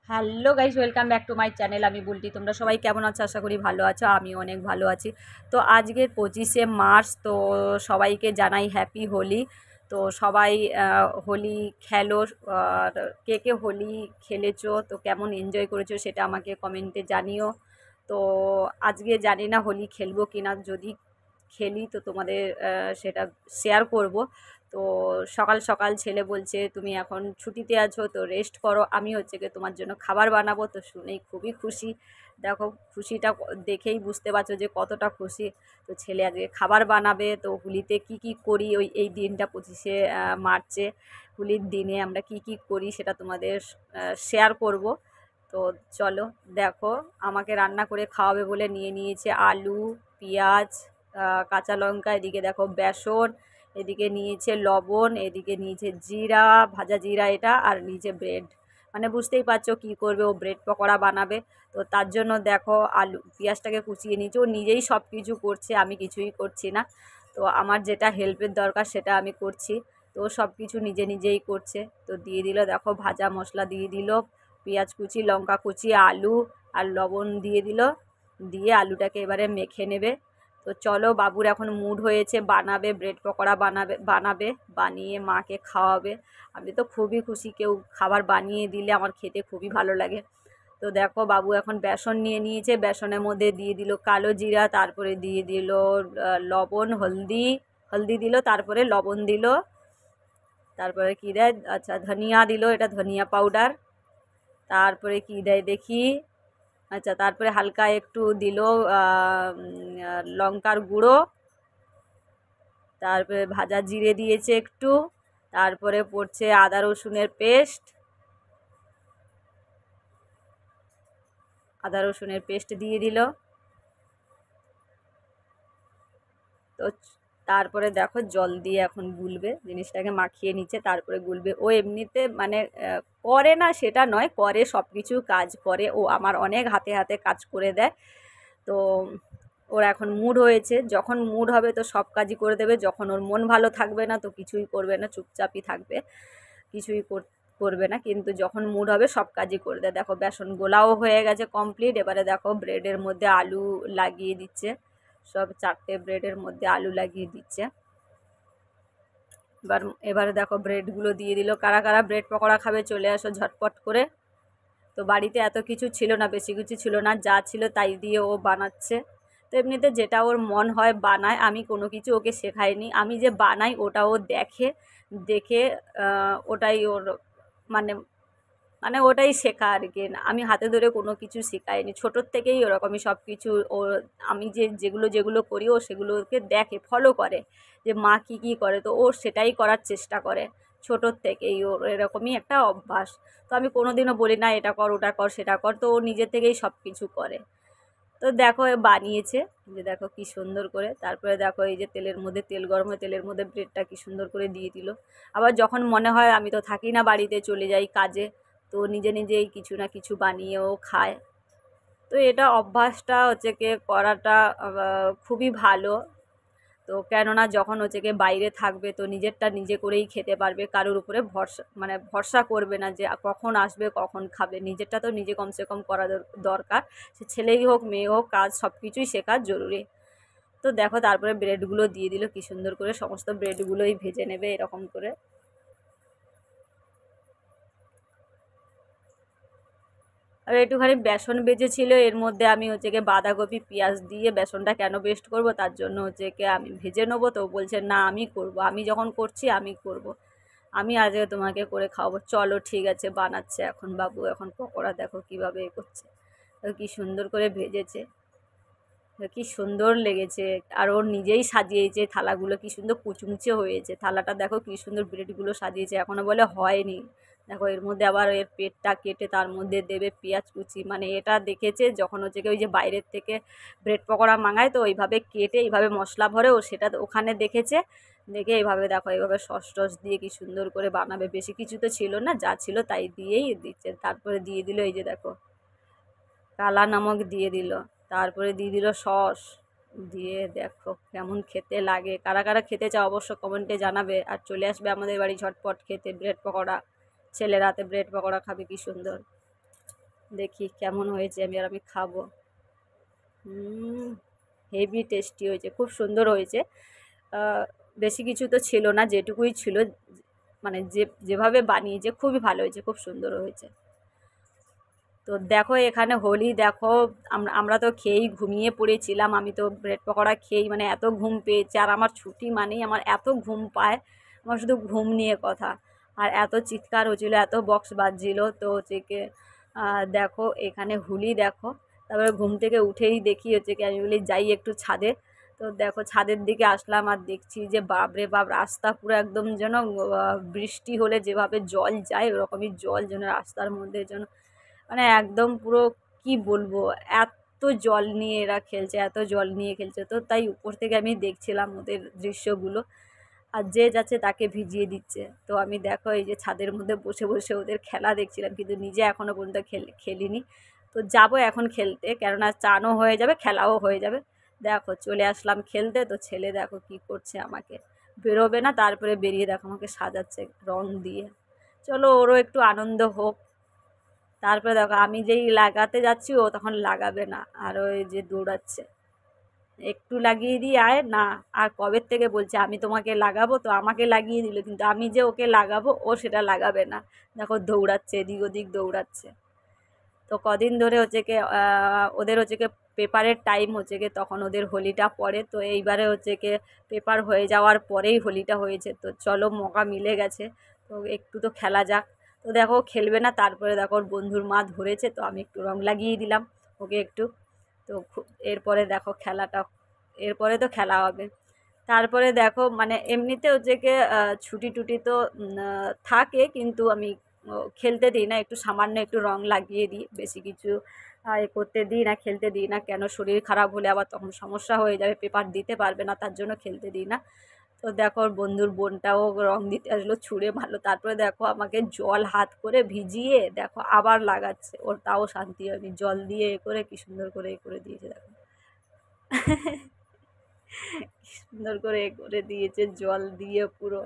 Hello guys, welcome back to my channel. আমি বুলটি। তোমরা সবাই কেমন আছো? আশা করি ভালো আছো। আমি অনেক ভালো আছি। তো আজকের 25শে মার্চ, তো সবাইকে জানাই হ্যাপি হোলি। তো সবাই হোলি খেলো। আর কে কে হোলি খেলেছো, তো কেমন এনজয় করেছো সেটা আমাকে কমেন্টে জানিও। তো আজকে জানি না হোলি খেলবো কিনা, যদি খেলি তো তোমাদের সেটা শেয়ার করব। তো সকাল সকাল ছেলে বলছে তুমি এখন ছুটিতে আছো, তো রেস্ট করো, আমি হচ্ছে গিয়ে তোমার জন্য খাবার বানাবো। তো শুনেই খুবই খুশি। দেখো খুশিটা দেখেই বুঝতে পারছো যে কতটা খুশি। তো ছেলে আজকে খাবার বানাবে। তো হোলিতে কি কি করি ওই এই দিনটা 25শে মার্চে হোলির দিনে আমরা কি কি করি সেটা তোমাদের শেয়ার করব। তো চলো দেখো, আমাকে রান্না করে খাওয়াবে বলে নিয়ে নিয়েছে আলু, পেঁয়াজ, কাঁচা লঙ্কা, এদিকে দেখো বেসন, এদিকে নিয়েছে লবণ, এদিকে নিয়েছে জিরা, ভাজা জিরা এটা, আর নিয়েছে ব্রেড। মানে বুঝতেই পারছো কী করবে, ও ব্রেড পকোড়া বানাবে। তো তার জন্য দেখো আলু পেঁয়াজটাকে কুচিয়ে নিয়েছে। ও নিজেই সব কিছু করছে, আমি কিছুই করছি না। তো আমার যেটা হেল্পের দরকার সেটা আমি করছি। তো সব কিছু নিজে নিজেই করছে। তো দিয়ে দিল দেখো ভাজা মশলা দিয়ে দিল, পেঁয়াজ কুচি, লঙ্কা কুচি, আলু আর লবণ দিয়ে দিল। দিয়ে আলুটাকে এবারে মেখে নেবে। তো চলো, বাবুর এখন মুড হয়েছে, বানাবে ব্রেড পকোড়া, বানাবে বানিয়ে মাকে খাওয়াবে। আমি তো খুবই খুশি, কেউ খাবার বানিয়ে দিলে আমার খেতে খুবই ভালো লাগে। তো দেখো বাবু এখন বেসন নিয়ে নিয়েছে, বেসনের মধ্যে দিয়ে দিল কালো জিরা, তারপরে দিয়ে দিল লবণ, হলদি, হলদি দিল, তারপরে লবণ দিল, তারপরে কী দেয়, আচ্ছা ধনিয়া দিল, এটা ধনিয়া পাউডার। তারপরে কী দেয় দেখি, আচ্ছা তারপরে হালকা একটু দিল লঙ্কার গুঁড়ো, তারপরে ভাজা জিরে দিয়েছে একটু, তারপরে পড়ছে আদা রসুনের পেস্ট, আদা রসুনের পেস্ট দিয়ে দিল। তো তারপরে দেখো জল দিয়ে এখন গুলবে, জিনিসটাকে মাখিয়ে নিচ্ছে তারপরে গুলবে। ও এমনিতে মানে করে না সেটা নয়, করে, সব কিছু কাজ করে ও, আমার অনেক হাতে হাতে কাজ করে দেয়। তো ওর এখন মুড হয়েছে, যখন মুড হবে তো সব কাজই করে দেবে, যখন ওর মন ভালো থাকবে না তো কিছুই করবে না, চুপচাপই থাকবে, কিছুই করবে না। কিন্তু যখন মুড হবে সব কাজই করে দেয়। দেখো বেসন গোলাও হয়ে গেছে কমপ্লিট। এবারে দেখো ব্রেডের মধ্যে আলু লাগিয়ে দিচ্ছে, সব 4টে ব্রেডের মধ্যে আলু লাগিয়ে দিচ্ছে। এবারে দেখো ব্রেডগুলো দিয়ে দিল। কারা কারা ব্রেড পকোড়া খাবে চলে আসো ঝটপট করে। তো বাড়িতে এত কিছু ছিল না, বেশি কিছু ছিল না, যা ছিল তাই দিয়ে ও বানাচ্ছে। তো এমনিতে যেটা ওর মন হয় বানায়, আমি কোনো কিছু ওকে শেখাইনি। আমি যে বানাই ওটা ও দেখে, দেখে ওটাই ওর মানে মানে ওটাই শেখা আর কি। আমি হাতে ধরে কোনো কিছু শেখাইনি, ছোটোর থেকেই ওরকমই সব কিছু ও। আমি যেগুলো যেগুলো করি ও সেগুলোকে দেখে ফলো করে, যে মা কী কী করে, তো ও সেটাই করার চেষ্টা করে ছোটোর থেকেই, ওর এরকমই একটা অভ্যাস। তো আমি কোনো দিনও বলি না এটা কর, ওটা কর, সেটা কর, তো ও নিজে থেকেই সব কিছু করে। তো দেখো এ বানিয়েছে, যে দেখো কি সুন্দর করে। তারপরে দেখো এই যে তেলের মধ্যে, তেল গরম হয়ে তেলের মধ্যে ব্রেডটা কি সুন্দর করে দিয়ে দিল। আবার যখন মনে হয়, আমি তো থাকি না বাড়িতে, চলে যাই কাজে, তো নিজে নিজেই কিছু না কিছু বানিয়েও খায়। তো এটা অভ্যাসটা হচ্ছে কি করাটা খুবই ভালো। তো কেননা যখন হচ্ছে গিয়ে বাইরে থাকবে তো নিজেরটা নিজে করেই খেতে পারবে, কারোর উপরে ভরসা মানে ভরসা করবে না যে কখন আসবে কখন খাবে। নিজেরটা তো নিজে কমসে কম করা দরকার। সে ছেলেই হোক মেয়ে হোক, কাজ সব কিছুই শেখা জরুরি। তো দেখো তারপরে ব্রেডগুলো দিয়ে দিল কি সুন্দর করে, সমস্ত ব্রেডগুলোই ভেজে নেবে এরকম করে। আর একটুখানি বেসন বেজেছিল, এর মধ্যে আমি হচ্ছে গিয়ে বাঁধাকপি পেঁয়াজ দিয়ে বেসনটা কেন বেস্ট করব, তার জন্য হচ্ছে কি আমি ভেজে নেবো। তো বলছে না আমি করব, আমি যখন করছি আমি করব, আমি আজকে তোমাকে করে খাওয়াবো। চলো ঠিক আছে, বানাচ্ছে এখন বাবু। এখন পকোড়া দেখো কীভাবে এ করছে, তো কী সুন্দর করে ভেজেছে, তো কী সুন্দর লেগেছে। আর ওর নিজেই সাজিয়েছে থালাগুলো, কী সুন্দর কুচমুচে হয়েছে থালাটা, দেখো কী সুন্দর ব্রেডগুলো সাজিয়েছে। এখনও বলে হয়নি। দেখো এর মধ্যে আবার এর পেটটা কেটে তার মধ্যে দেবে পেঁয়াজ কুচি, মানে এটা দেখেছে যখন হচ্ছে কি ওই যে বাইরের থেকে ব্রেড পকোড়া মাঙায়, তো ওইভাবে কেটে এইভাবে মশলা ভরে ও সেটা ওখানে দেখেছে। দেখে এইভাবে দেখো এইভাবে সস টস দিয়ে কী সুন্দর করে বানাবে। বেশি কিছু তো ছিল না, যা ছিল তাই দিয়েই দিচ্ছে। তারপরে দিয়ে দিল এই যে দেখো কালা নমক দিয়ে দিল, তারপরে দিয়ে দিল সস, দিয়ে দেখো কেমন খেতে লাগে। কারা কারা খেতে চাও অবশ্য কমেন্টে জানাবে। আর চলে আসবে আমাদের বাড়ি ঝটপট খেতে ব্রেড পকোড়া। ছেলের হাতে ব্রেড পকোড়া খাবে কি সুন্দর। দেখি কেমন হয়েছে, আমি খাবো। হেভি টেস্টি হয়েছে, খুব সুন্দর হয়েছে। বেশি কিছু তো ছিল না, যেটুকুই ছিল মানে যেভাবে বানিয়েছে খুবই ভালো হয়েছে, খুব সুন্দর হয়েছে। তো দেখো এখানে হোলি দেখো, আমরা তো খেয়েই ঘুমিয়ে পড়েছিলাম। আমি তো ব্রেড পকোড়া খেয়েই মানে এত ঘুম পেয়েছে, আর আমার ছুটি মানেই আমার এত ঘুম পায়, আমার শুধু ঘুম নিয়ে কথা। আর এত চিৎকার হচ্ছিলো, এত বক্স বাজছিল, তো হচ্ছে কি দেখো এখানে হোলি দেখো। তারপরে ঘুম থেকে উঠেই দেখি হচ্ছে কি, আমি বলি যাই একটু ছাদে। তো দেখো ছাদের দিকে আসলাম, আর দেখছি যে বাপরে বাপ, রাস্তা পুরো একদম যেন বৃষ্টি হলে যেভাবে জল যায় ওরকমই জল যেন রাস্তার মধ্যে যেন, মানে একদম পুরো কি বলবো, এত জল নিয়ে এরা খেলছে, এত জল নিয়ে খেলছে। তো তাই উপর থেকে আমি দেখছিলাম ওদের দৃশ্যগুলো, আর যে যাচ্ছে তাকে ভিজিয়ে দিচ্ছে। তো আমি দেখো এই যে ছাদের মধ্যে বসে বসে ওদের খেলা দেখছিলাম, কিন্তু নিজে এখনও পর্যন্ত খেলিনি। তো যাবো এখন খেলতে, কেননা চানও হয়ে যাবে, খেলাও হয়ে যাবে। দেখো চলে আসলাম খেলতে। তো ছেলে দেখো কি করছে, আমাকে বেরোবে না, তারপরে বেরিয়ে দেখো আমাকে সাজাচ্ছে রং দিয়ে। চলো ওরও একটু আনন্দ হোক। তারপরে দেখো আমি যেই লাগাতে যাচ্ছি ও তখন লাগাবে না, আর ওই যে দৌড়াচ্ছে, একটু লাগিয়ে দিই আয় না। আর কবের থেকে বলছে আমি তোমাকে লাগাবো, তো আমাকে লাগিয়ে দিল, কিন্তু আমি যে ওকে লাগাবো ও সেটা লাগাবে না। দেখো দৌড়াচ্ছে, এদিক ওদিক দৌড়াচ্ছে। তো কদিন ধরে হচ্ছে কি ওদের হচ্ছে কি পেপারের টাইম হচ্ছে কি, তখন ওদের হোলিটা পড়ে। তো এইবারে হচ্ছে কি পেপার হয়ে যাওয়ার পরেই হোলিটা হয়েছে, তো চলো মকা মিলে গেছে, তো একটু তো খেলা যাক। তো দেখো খেলবে না, তারপরে দেখো ওর বন্ধুর মা ধরেছে, তো আমি একটু রং লাগিয়ে দিলাম ওকে একটু। তো এরপরে দেখো খেলাটা, এরপরে তো খেলা হবে। তারপরে দেখো মানে এমনিতে হচ্ছে কি ছুটি টুটি তো থাকে, কিন্তু আমি খেলতে দিই না, একটু সামান্য একটু রং লাগিয়ে দিই, বেশি কিছু এ করতে দিই না, খেলতে দিই না। কেন শরীর খারাপ হলে আবার তখন সমস্যা হয়ে যাবে, পেপার দিতে পারবে না, তার জন্য খেলতে দিই না। তো দেখো ওর বন্ধুর বোনটাও রং দিতে আসলো ছুঁড়ে মারলো, তারপরে দেখো আমাকে জল হাত করে ভিজিয়ে দেখো আবার লাগাচ্ছে, ওর তাও শান্তি হয়নি, জল দিয়ে এ করে কি সুন্দর করে এ করে দিয়েছে দেখো। সুন্দর করে এ করে দিয়েছে জল দিয়ে পুরো,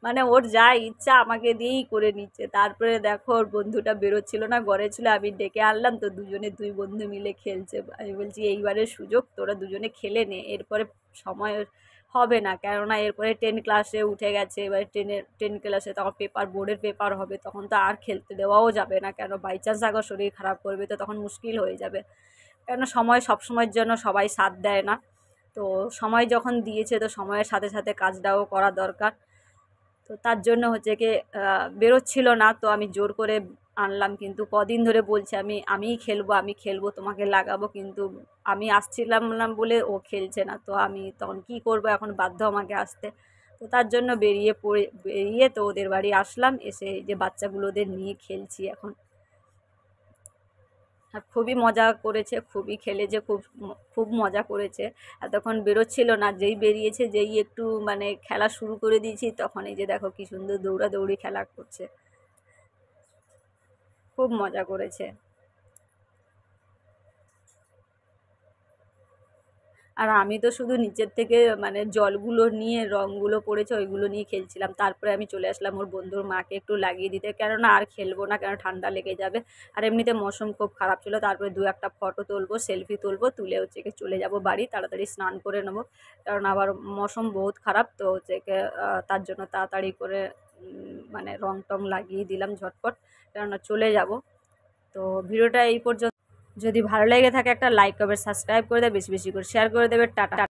মানে ওর যা ইচ্ছা আমাকে দিয়েই করে নিচ্ছে। তারপরে দেখো ওর বন্ধুটা বেরোচ্ছিল না, ঘরে ছিল, আমি ডেকে আনলাম, তো দুজনে দুই বন্ধু মিলে খেলছে। আমি বলছি এইবারের সুযোগ, তোরা দুজনে খেলে নে, এরপরে সময় হবে না, কেননা এরপরে 10 ক্লাসে উঠে গেছে, এবার 10 ক্লাসে তখন পেপার, বোর্ডের পেপার হবে, তখন তো আর খেলতে দেওয়াও যাবে না, কেন বাই চান্স আগে শরীর খারাপ করবে, তো তখন মুশকিল হয়ে যাবে। কেন সময় সব সময়ের জন্য সবাই সাথ দেয় না। তো সময় যখন দিয়েছে, তো সময়ের সাথে সাথে কাজটাও করা দরকার। তো তার জন্য হচ্ছে কি বেরোচ্ছিল না, তো আমি জোর করে আনলাম, কিন্তু কদিন ধরে বলছে আমিই খেলবো, আমি খেলবো, তোমাকে লাগাবো, কিন্তু আমি আসছিলাম না বলে ও খেলছে না। তো আমি তখন কি করব, এখন বাধ্য আমাকে আসতে। তো তার জন্য বেরিয়ে তো ওদের বাড়ি আসলাম, এসে এই যে বাচ্চাগুলোদের নিয়ে খেলছি এখন। আর খুবই মজা করেছে, খুবই খেলেছে, খুব মজা করেছে। এতক্ষণ বেরোচ্ছিল না, যেই বেরিয়েছে, যেই একটু মানে খেলা শুরু করে দিয়েছি, তখন এই যে দেখো কি সুন্দর দৌড়াদৌড়ি খেলা করছে, খুব মজা করেছে। আর আমি তো শুধু নিচের থেকে মানে জলগুলো নিয়ে, রঙগুলো পড়েছে ওইগুলো নিয়ে খেলছিলাম। তারপরে আমি চলে আসলাম ওর বন্ধুর মাকে একটু লাগিয়ে দিতে, কেননা আর খেলবো না, কেন ঠান্ডা লেগে যাবে। আর এমনিতে মৌসুম খুব খারাপ ছিল। তারপরে দু একটা ফটো তুলবো, সেলফি তুলবো, তুলে হচ্ছে কি চলে যাব বাড়ি, তাড়াতাড়ি স্নান করে নেবো, কারণ আবার মৌসুম বহুত খারাপ। তো হচ্ছে কি তার জন্য তাড়াতাড়ি করে মানে রং টং লাগিয়ে দিলাম ঝটপট, কেননা চলে যাব। তো ভিডিওটা এই পর্যন্ত। যদি ভালো লেগে থাকে একটা লাইক করবে, সাবস্ক্রাইব করে দেবে, বেশি বেশি করে শেয়ার করে দেবে। টাটা।